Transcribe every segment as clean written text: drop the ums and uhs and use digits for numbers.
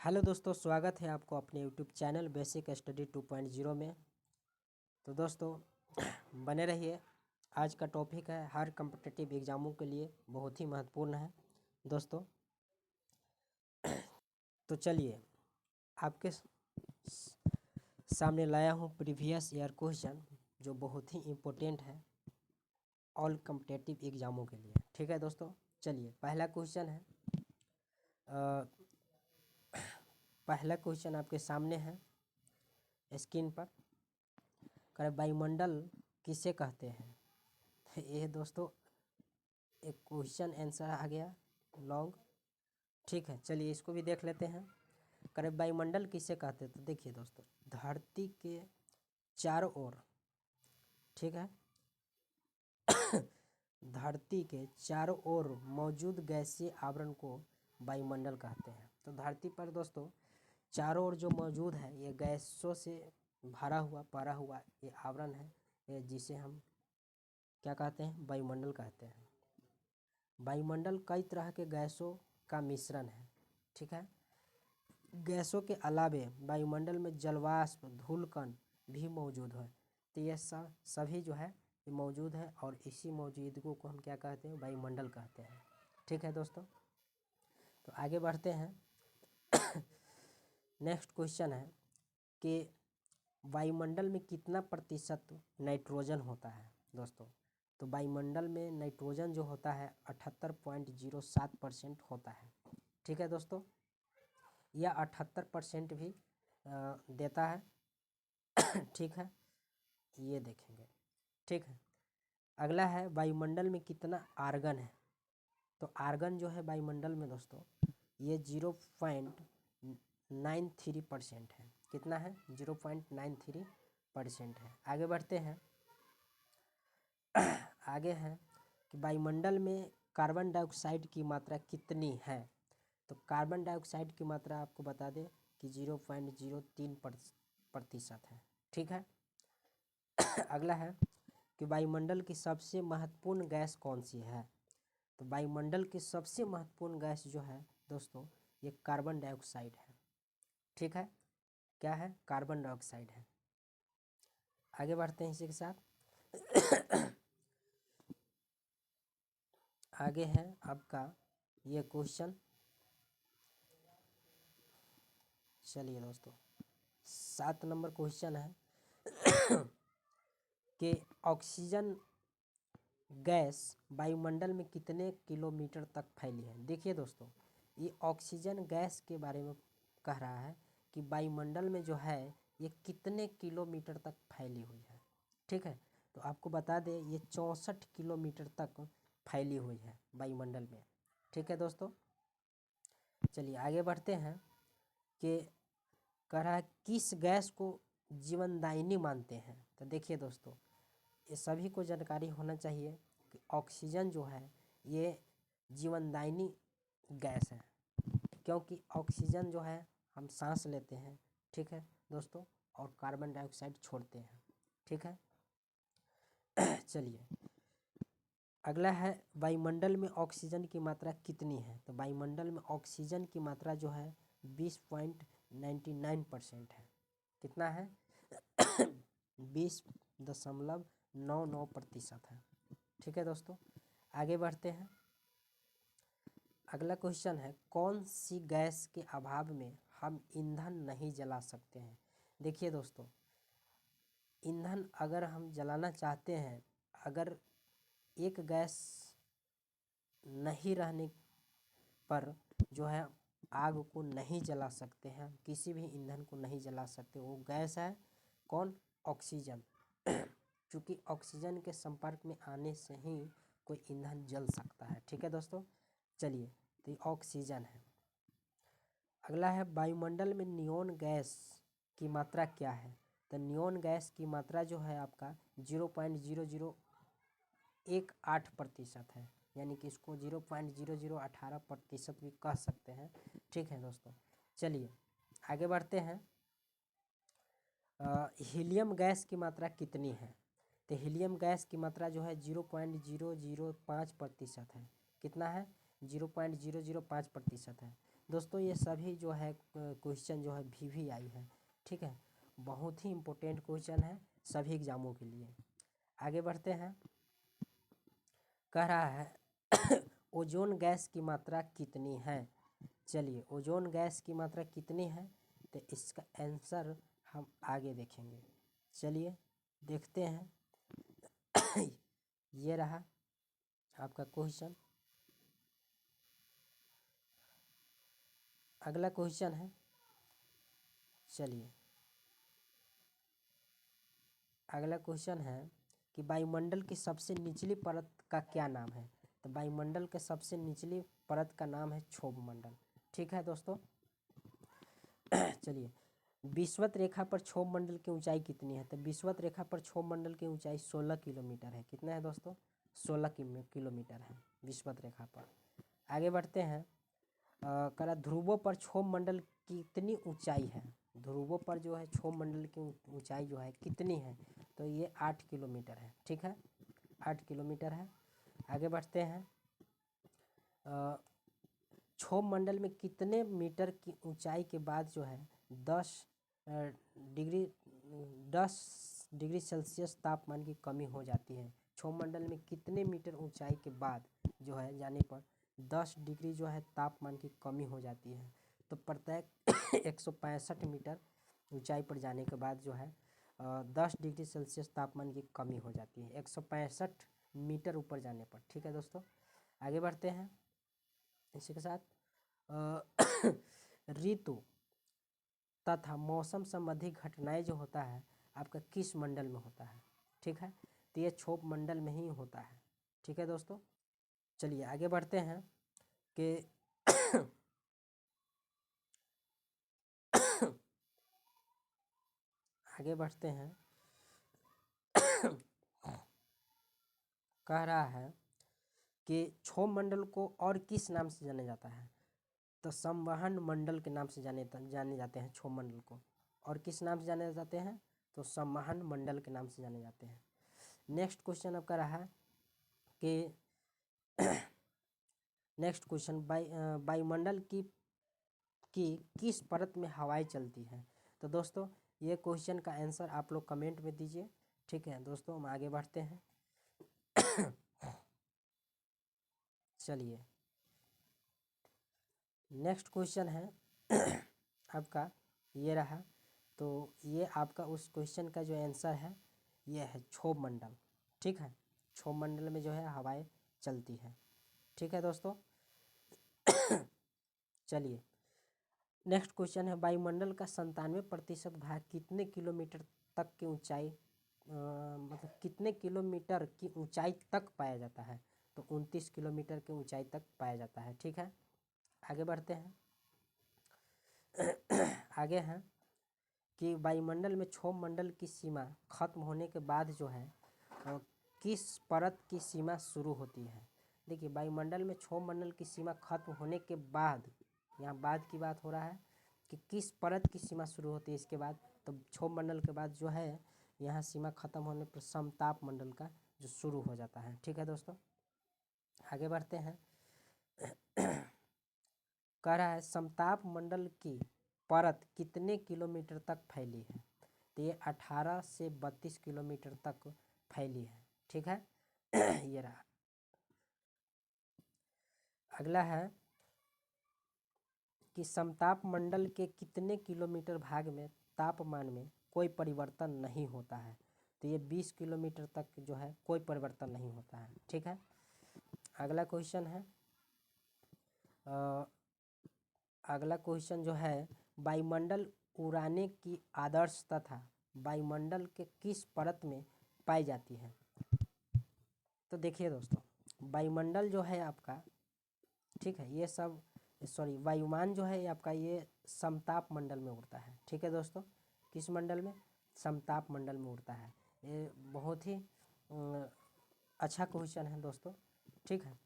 Hello दोस्तों, स्वागत है आपको अपने यूट्यूब चैनल बेसिक स्टडी 2.0 में। तो दोस्तों बने रहिए। आज का टॉपिक है हर कम्पिटिटिव एग्ज़ामों के लिए बहुत ही महत्वपूर्ण है दोस्तों। तो चलिए आपके सामने लाया हूँ प्रीवियस ईयर क्वेश्चन जो बहुत ही इम्पोर्टेंट है ऑल कम्पिटिटिव एग्ज़ामों के लिए। ठीक है दोस्तों, चलिए पहला क्वेश्चन है। पहला क्वेश्चन आपके सामने है स्क्रीन पर। वायुमंडल किसे कहते हैं? ये दोस्तों एक क्वेश्चन आंसर आ गया लॉन्ग। ठीक है, चलिए इसको भी देख लेते हैं। वायुमंडल किसे कहते हैं? तो देखिए दोस्तों, धरती के चारों ओर, ठीक है, धरती के चारों ओर मौजूद गैसीय आवरण को वायुमंडल कहते हैं। तो धरती पर दोस्तों चारों ओर जो मौजूद है ये गैसों से भरा हुआ ये आवरण है, ये जिसे हम क्या कहते हैं? वायुमंडल कहते हैं। वायुमंडल कई तरह के गैसों का मिश्रण है। ठीक है, गैसों के अलावे वायुमंडल में जलवाष्प, धूलकण भी मौजूद है। तो ये सभी जो है ये मौजूद है और इसी मौजूदगी को हम क्या कहते हैं? वायुमंडल कहते हैं। ठीक है दोस्तों, तो आगे बढ़ते हैं। नेक्स्ट क्वेश्चन है कि वायुमंडल में कितना प्रतिशत नाइट्रोजन होता है दोस्तों? तो वायुमंडल में नाइट्रोजन जो होता है 78.07% होता है। ठीक है दोस्तों, या 78% भी देता है। ठीक है, ये देखेंगे। ठीक है, अगला है वायुमंडल में कितना आर्गन है? तो आर्गन जो है वायुमंडल में दोस्तों ये 0.93% है। कितना है? 0.93% है। आगे बढ़ते हैं। आगे है कि वायुमंडल में कार्बन डाइऑक्साइड की मात्रा कितनी है? तो कार्बन डाइऑक्साइड की मात्रा आपको बता दें कि 0.03% है। ठीक है, अगला है कि वायुमंडल की सबसे महत्वपूर्ण गैस कौन सी है? तो वायुमंडल की सबसे महत्वपूर्ण गैस जो है दोस्तों ये कार्बन डाइऑक्साइड है। ठीक है, क्या है? कार्बन डाइऑक्साइड है। आगे बढ़ते हैं इसी के साथ। आगे है आपका ये क्वेश्चन। चलिए दोस्तों 7 नंबर क्वेश्चन है कि ऑक्सीजन गैस वायुमंडल में कितने किलोमीटर तक फैली है? देखिए दोस्तों, ये ऑक्सीजन गैस के बारे में कह रहा है कि वायुमंडल में जो है ये कितने किलोमीटर तक फैली हुई है। ठीक है, तो आपको बता दें ये 64 किलोमीटर तक फैली हुई है वायुमंडल में। ठीक है दोस्तों, चलिए आगे बढ़ते हैं कि कह रहा है किस गैस को जीवनदायिनी मानते हैं? तो देखिए दोस्तों, ये सभी को जानकारी होना चाहिए कि ऑक्सीजन जो है ये जीवनदायिनी गैस है, क्योंकि ऑक्सीजन जो है हम सांस लेते हैं। ठीक है दोस्तों, और कार्बन डाइऑक्साइड छोड़ते हैं। ठीक है, चलिए अगला है वायुमंडल में ऑक्सीजन की मात्रा कितनी है? तो वायुमंडल में ऑक्सीजन की मात्रा जो है 20.99% है। कितना है? 20.99% है। ठीक है दोस्तों, आगे बढ़ते हैं। अगला क्वेश्चन है कौन सी गैस के अभाव में हम ईंधन नहीं जला सकते हैं? देखिए दोस्तों, ईंधन अगर हम जलाना चाहते हैं, अगर एक गैस नहीं रहने पर जो है आग को नहीं जला सकते हैं, किसी भी ईंधन को नहीं जला सकते, वो गैस है कौन? ऑक्सीजन। क्योंकि ऑक्सीजन के संपर्क में आने से ही कोई ईंधन जल सकता है। ठीक है दोस्तों, चलिए तो ये ऑक्सीजन है। अगला है वायुमंडल में नियोन गैस की मात्रा क्या है? तो नियोन गैस की मात्रा जो है आपका 0.0018% है, यानी कि इसको 0.0018% भी कह सकते हैं। ठीक है दोस्तों, चलिए आगे बढ़ते हैं। हीलियम गैस की मात्रा कितनी है? तो हीलियम गैस की मात्रा जो है 0.005% है। कितना है? 0.005% है। दोस्तों ये सभी जो है क्वेश्चन जो है VVI है, ठीक है, बहुत ही इम्पोर्टेंट क्वेश्चन है सभी एग्जामों के लिए। आगे बढ़ते हैं। कह रहा है ओजोन गैस की मात्रा कितनी है। चलिए ओजोन गैस की मात्रा कितनी है, तो इसका आंसर हम आगे देखेंगे। चलिए देखते हैं ये रहा आपका क्वेश्चन। अगला क्वेश्चन है, चलिए अगला क्वेश्चन है कि वायुमंडल की सबसे निचली परत का क्या नाम है। तो वायुमंडल के सबसे निचली परत का नाम है क्षोभ मंडल, ठीक है दोस्तों। चलिए विषुवत रेखा पर क्षोभ मंडल की ऊंचाई कितनी है। तो विषुवत रेखा पर क्षोभ मंडल की ऊंचाई 16 किलोमीटर है। कितना है दोस्तों, 16 किलोमीटर है विषुवत रेखा पर। आगे बढ़ते हैं। करा ध्रुवों पर क्षोभ मंडल की कितनी ऊंचाई है। ध्रुवों पर जो है क्षोभ मंडल की ऊंचाई जो है कितनी है, तो ये 8 किलोमीटर है, ठीक है, 8 किलोमीटर है। आगे बढ़ते हैं। क्षोभ मंडल में कितने मीटर की ऊंचाई के बाद जो है 10 डिग्री 10 डिग्री सेल्सियस तापमान की कमी हो जाती है। क्षोभ मंडल में कितने मीटर ऊंचाई के बाद जो है जाने पर 10 डिग्री जो है तापमान की कमी हो जाती है। तो प्रत्येक 165 मीटर ऊंचाई पर जाने के बाद जो है 10 डिग्री सेल्सियस तापमान की कमी हो जाती है 165 मीटर ऊपर जाने पर, ठीक है दोस्तों। आगे बढ़ते हैं। इसी के साथ ऋतु तथा मौसम संबंधी घटनाएं जो होता है आपका किस मंडल में होता है, ठीक है, तो ये क्षोभ मंडल में ही होता है, ठीक है दोस्तों। चलिए आगे बढ़ते हैं कि आगे बढ़ते हैं। कह रहा है कि क्षोभ मंडल को और किस नाम से जाना जाता है। तो संवहन मंडल के नाम से जाने जाते हैं क्षोभ मंडल को। और किस नाम से जाने जाते हैं, तो संवहन मंडल के नाम से जाने जाते हैं। नेक्स्ट क्वेश्चन अब कह रहा है कि नेक्स्ट क्वेश्चन वायुमंडल की किस परत में हवाएं चलती हैं। तो दोस्तों ये क्वेश्चन का आंसर आप लोग कमेंट में दीजिए, ठीक है दोस्तों। हम आगे बढ़ते हैं। चलिए नेक्स्ट क्वेश्चन है आपका ये रहा। तो ये आपका उस क्वेश्चन का जो आंसर है ये है क्षोभ मंडल, ठीक है, क्षोभ मंडल में जो है हवाएं चलती हैं, ठीक है दोस्तों। चलिए नेक्स्ट क्वेश्चन है वायुमंडल का 97% भाग कितने किलोमीटर तक की ऊंचाई मतलब कितने किलोमीटर की ऊंचाई तक पाया जाता है। तो 29 किलोमीटर की ऊंचाई तक पाया जाता है, ठीक है। आगे बढ़ते हैं। आगे हैं कि वायुमंडल में क्षोभ मंडल की सीमा खत्म होने के बाद जो है किस परत की सीमा शुरू होती है। देखिए वायुमंडल में क्षोभ मंडल की सीमा खत्म होने के बाद, यहाँ बाद की बात हो रहा है कि किस परत की सीमा शुरू होती है इसके बाद। तो क्षोभ मंडल के बाद जो है यहाँ सीमा खत्म होने पर समताप मंडल का जो शुरू हो जाता है, ठीक है दोस्तों। आगे बढ़ते हैं। कह रहा है समताप मंडल की परत कितने किलोमीटर तक फैली है। तो ये 18 से 32 किलोमीटर तक फैली है, ठीक है। ये रहा। अगला है कि समताप मंडल के कितने किलोमीटर भाग में तापमान में कोई परिवर्तन नहीं होता है। तो ये 20 किलोमीटर तक जो है कोई परिवर्तन नहीं होता है, ठीक है। अगला क्वेश्चन है अगला क्वेश्चन जो है वायुमंडल उड़ाने की आदर्श तथा वायुमंडल के किस परत में पाई जाती है। तो देखिए दोस्तों वायुमंडल जो है आपका, ठीक है, ये सब सॉरी वायुमान जो है आपका ये समताप मंडल में उड़ता है, ठीक है दोस्तों। किस मंडल में, समताप मंडल में उड़ता है। ये बहुत ही अच्छा क्वेश्चन है दोस्तों, ठीक है।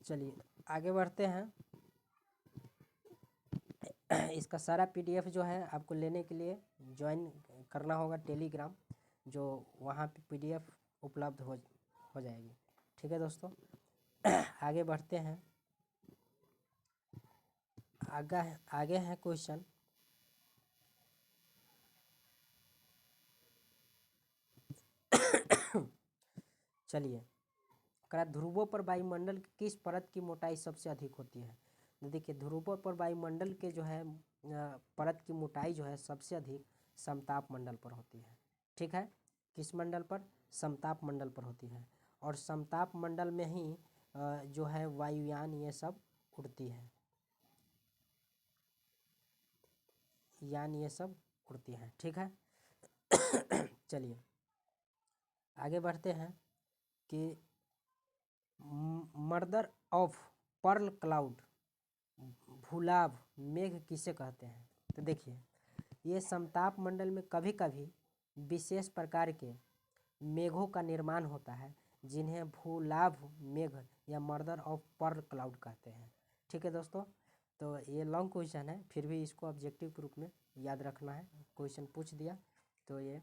चलिए आगे बढ़ते हैं। इसका सारा PDF जो है आपको लेने के लिए ज्वाइन करना होगा टेलीग्राम, जो वहाँ पे PDF उपलब्ध हो जाएगी, ठीक है दोस्तों। आगे बढ़ते हैं। आगे है क्वेश्चन। चलिए, करा ध्रुवों पर वायुमंडल की किस परत की मोटाई सबसे अधिक होती है। तो देखिए, ध्रुवों पर वायुमंडल के जो है परत की मोटाई जो है सबसे अधिक समताप मंडल पर होती है। ठीक है, किस मंडल पर? समताप मंडल पर होती है। और समताप मंडल में ही जो है वायुयान ये सब उड़ती है, यान ये सब उड़ती हैं। ठीक है। चलिए आगे बढ़ते हैं कि मर्दर ऑफ पर्ल क्लाउड, भूलाभ मेघ किसे कहते हैं। तो देखिए, ये समताप मंडल में कभी कभी विशेष प्रकार के मेघों का निर्माण होता है जिन्हें भूलाभ मेघ या मर्दर ऑफ पर्ल क्लाउड कहते हैं। ठीक है दोस्तों, तो ये लॉन्ग क्वेश्चन है, फिर भी इसको ऑब्जेक्टिव के रूप में याद रखना है। क्वेश्चन पूछ दिया तो ये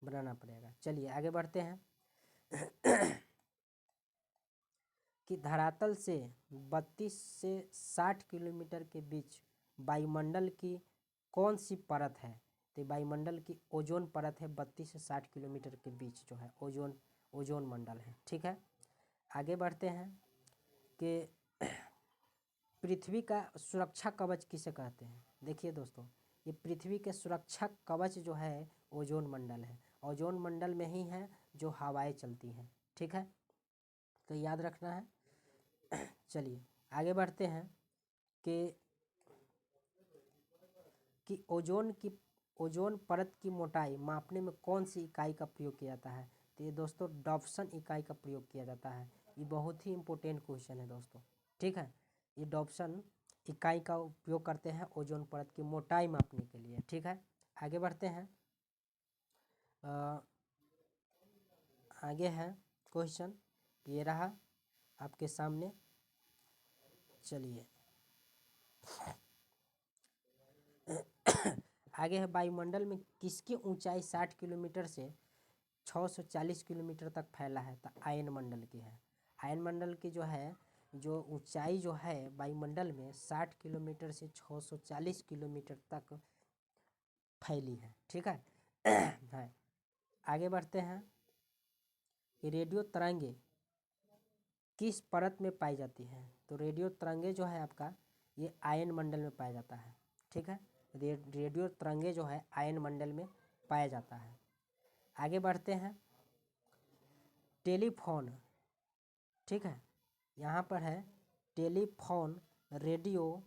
बनाना पड़ेगा। चलिए आगे बढ़ते हैं कि धरातल से 32 से 60 किलोमीटर के बीच वायुमंडल की कौन सी परत है। तो वायुमंडल की ओजोन परत है, 32 से 60 किलोमीटर के बीच जो है ओजोन मंडल है। ठीक है, आगे बढ़ते हैं कि पृथ्वी का सुरक्षा कवच किसे कहते हैं। देखिए दोस्तों, ये पृथ्वी के सुरक्षा कवच जो है ओजोन मंडल है। ओजोन मंडल में ही है जो हवाएं चलती हैं। ठीक है, तो याद रखना है। चलिए आगे बढ़ते हैं कि ओजोन परत की मोटाई मापने में कौन सी इकाई का प्रयोग किया जाता है। तो ये दोस्तों डॉप्सन इकाई का प्रयोग किया जाता है। ये बहुत ही इम्पोर्टेंट क्वेश्चन है दोस्तों। ठीक है, ये डॉप्सन इकाई का उपयोग करते हैं ओजोन परत की मोटाई मापने के लिए। ठीक है, आगे बढ़ते हैं। आगे है क्वेश्चन, ये रहा आपके सामने। चलिए आगे है, वायुमंडल में किसकी ऊंचाई 60 किलोमीटर से 640 किलोमीटर तक फैला है। तो आयन मंडल की है। आयन मंडल की जो ऊंचाई जो है वायुमंडल में 60 किलोमीटर से 640 किलोमीटर तक फैली है। ठीक है है। आगे बढ़ते हैं कि रेडियो तरंगे किस परत में पाई जाती है। तो रेडियो तरंगे जो है आपका ये आयन मंडल में पाया जाता है। ठीक है, रेडियो तरंगे जो है आयन मंडल में पाया जाता है। आगे बढ़ते हैं, टेलीफोन। ठीक है, यहाँ पर है टेलीफोन, रेडियो।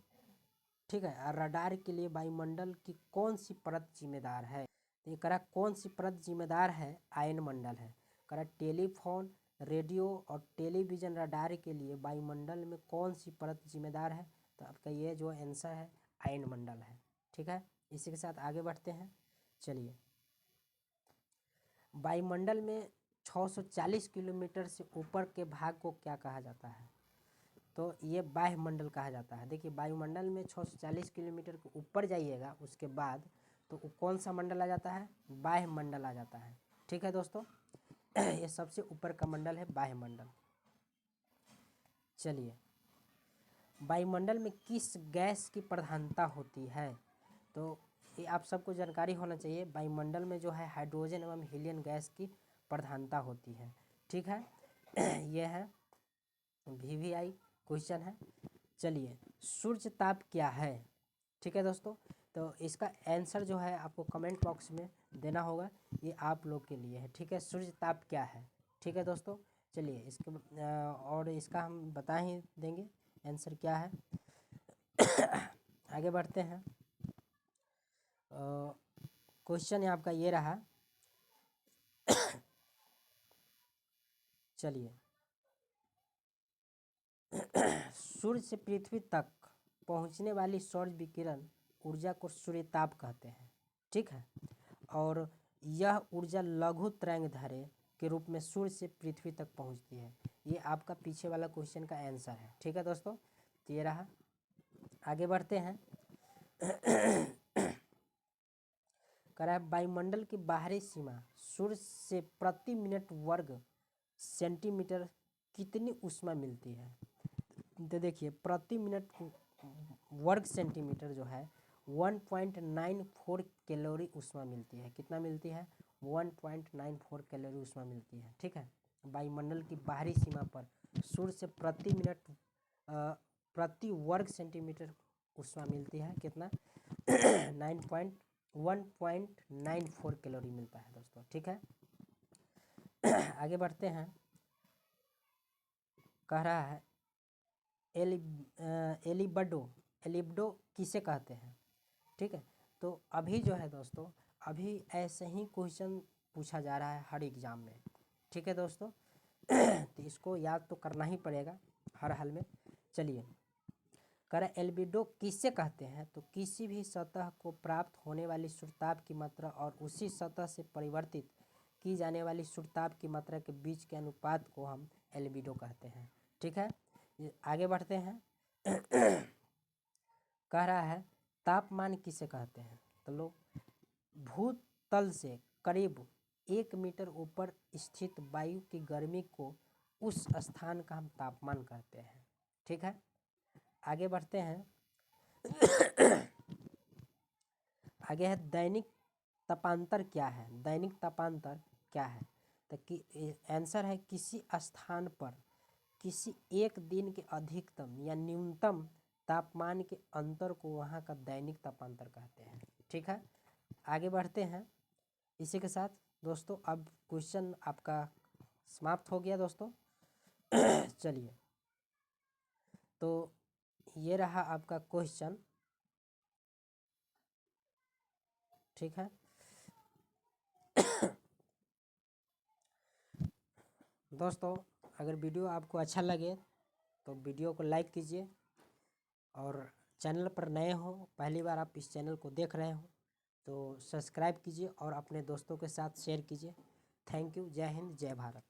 ठीक है, और रडार के लिए वायुमंडल की कौन सी परत जिम्मेदार है। तो ये करा कौन सी परत जिम्मेदार है, आयन मंडल है। करा टेलीफोन, रेडियो और टेलीविज़न रडार के लिए वायुमंडल में कौन सी परत जिम्मेदार है। तो आपका ये जो आंसर है आयन मंडल है। ठीक है, इसी के साथ आगे बढ़ते हैं। चलिए, वायुमंडल में 640 किलोमीटर से ऊपर के भाग को क्या कहा जाता है। तो ये वायुमंडल कहा जाता है। देखिए, वायुमंडल में 640 किलोमीटर के ऊपर जाइएगा उसके बाद तो कौन सा मंडल आ जाता है, वायुमंडल आ जाता है। ठीक है दोस्तों, ये सबसे ऊपर का मंडल है वायुमंडल। चलिए, वायुमंडल में किस गैस की प्रधानता होती है। तो ये आप सबको जानकारी होना चाहिए। वायुमंडल में जो है हाइड्रोजन एवं हीलियम गैस की प्रधानता होती है। ठीक है ये है VVI क्वेश्चन है। चलिए, सूर्य ताप क्या है। ठीक है दोस्तों, तो इसका आंसर जो है आपको कमेंट बॉक्स में देना होगा, ये आप लोग के लिए है। ठीक है, सूर्य ताप क्या है। ठीक है दोस्तों, चलिए इसके और इसका हम बता ही देंगे आंसर क्या है। आगे बढ़ते हैं। क्वेश्चन आपका ये रहा। चलिए, सूर्य से पृथ्वी तक पहुंचने वाली सौर विकिरण ऊर्जा को सूर्यताप कहते हैं। ठीक है, और यह ऊर्जा लघु तरंगदैर्घ्य के रूप में सूर्य से पृथ्वी तक पहुंचती है। ये आपका पीछे वाला क्वेश्चन का आंसर है। ठीक है दोस्तों, तो ये रहा। आगे बढ़ते हैं। करा वायुमंडल की बाहरी सीमा सूर्य से प्रति मिनट वर्ग सेंटीमीटर कितनी ऊष्मा मिलती है। तो देखिए प्रति मिनट वर्ग सेंटीमीटर जो है 1.94 कैलोरी ऊष्मा मिलती है। कितना मिलती है? 1.94 कैलोरी ऊष्मा मिलती है। ठीक है, वायुमंडल की बाहरी सीमा पर सूर्य से प्रति मिनट प्रति वर्ग सेंटीमीटर ऊष्मा मिलती है। कितना? 1.94 कैलोरी मिलता है दोस्तों। ठीक है, आगे बढ़ते हैं। कह रहा है एलिबडो किसे कहते हैं? ठीक है, तो अभी जो है दोस्तों, अभी ऐसे ही क्वेश्चन पूछा जा रहा है हर एग्ज़ाम में। ठीक है दोस्तों, तो इसको याद तो करना ही पड़ेगा हर हाल में। चलिए, कह रहा एल्बिडो किससे कहते हैं? तो किसी भी सतह को प्राप्त होने वाली सूर्यताप की मात्रा और उसी सतह से परिवर्तित की जाने वाली सूर्यताप की मात्रा के बीच के अनुपात को हम एल्बिडो कहते हैं। ठीक है, आगे बढ़ते हैं। कह रहा है तापमान किसे कहते हैं? तो लो, भूतल से करीब 1 मीटर ऊपर स्थित वायु की गर्मी को उस स्थान का हम तापमान कहते हैं। ठीक है, आगे बढ़ते हैं। आगे है दैनिक तापांतर क्या है? दैनिक तापांतर क्या है? तो कि आंसर है किसी स्थान पर किसी एक दिन के अधिकतम या न्यूनतम तापमान के अंतर को वहाँ का दैनिक तापांतर कहते हैं। ठीक है, आगे बढ़ते हैं। इसी के साथ दोस्तों अब क्वेश्चन आपका समाप्त हो गया दोस्तों। चलिए, तो ये रहा आपका क्वेश्चन। ठीक है, दोस्तों अगर वीडियो आपको अच्छा लगे तो वीडियो को लाइक कीजिए, और चैनल पर नए हो, पहली बार आप इस चैनल को देख रहे हो तो सब्सक्राइब कीजिए और अपने दोस्तों के साथ शेयर कीजिए। Thank you. जय हिंद, जय भारत।